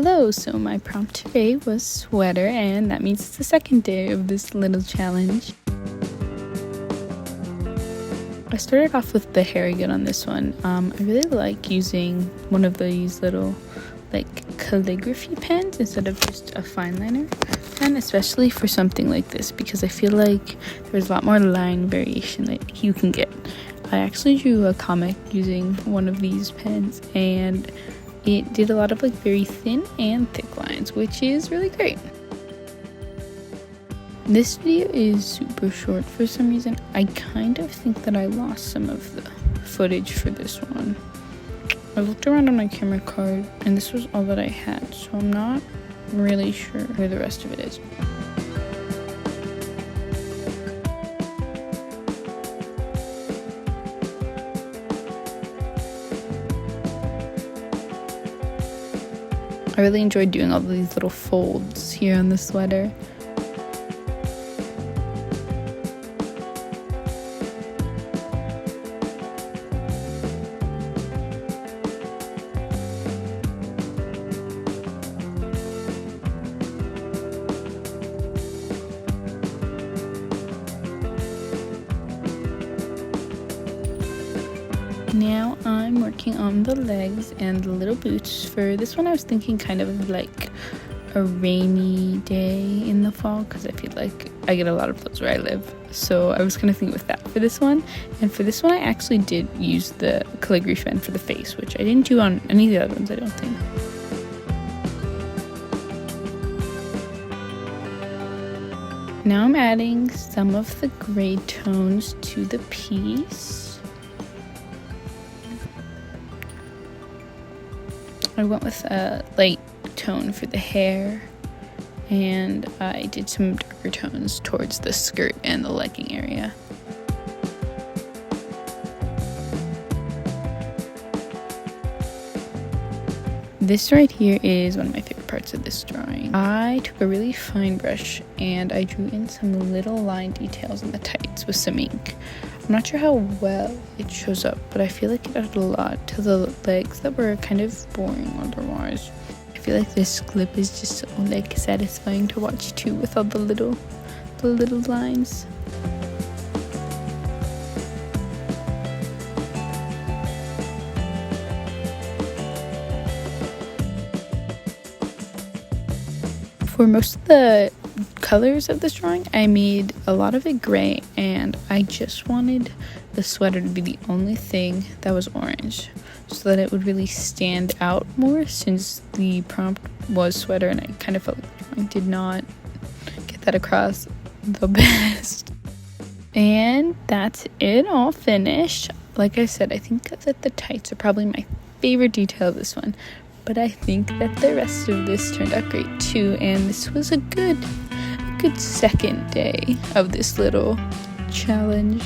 Hello, so my prompt today was sweater, and that means it's the second day of this little challenge. I started off with the Harrigan on this one. I really like using one of these little calligraphy pens instead of just a fine liner pen, especially for something like this because I feel like there's a lot more line variation that you can get. I actually drew a comic using one of these pens, and it did a lot of very thin and thick lines, which is really great. This video is super short for some reason. I kind of think that I lost some of the footage for this one. I looked around on my camera card and this was all that I had, so I'm not really sure where the rest of it is. I really enjoyed doing all these little folds here on the sweater. Now I'm working on the legs and the little boots. For this one I was thinking kind of like a rainy day in the fall because I feel like I get a lot of those where I live. So I was kind of thinking with that for this one. And for this one I actually did use the calligraphy pen for the face, which I didn't do on any of the other ones, I don't think. Now I'm adding some of the gray tones to the piece. I went with a light tone for the hair, and I did some darker tones towards the skirt and the legging area. This right here is one of my favorite parts of this drawing. I took a really fine brush and I drew in some little line details in the tights with some ink. I'm not sure how well it shows up, but I feel like it added a lot to the legs that were kind of boring otherwise. I feel like this clip is just so satisfying to watch too, with all the little lines. For most of the colors of this drawing, I made a lot of it gray, and I just wanted the sweater to be the only thing that was orange so that it would really stand out more, since the prompt was sweater and I kind of felt like the drawing did not get that across the best. And that's it, all finished. Like I said, I think that the tights are probably my favorite detail of this one, but I think that the rest of this turned out great too, and this was a good second day of this little challenge.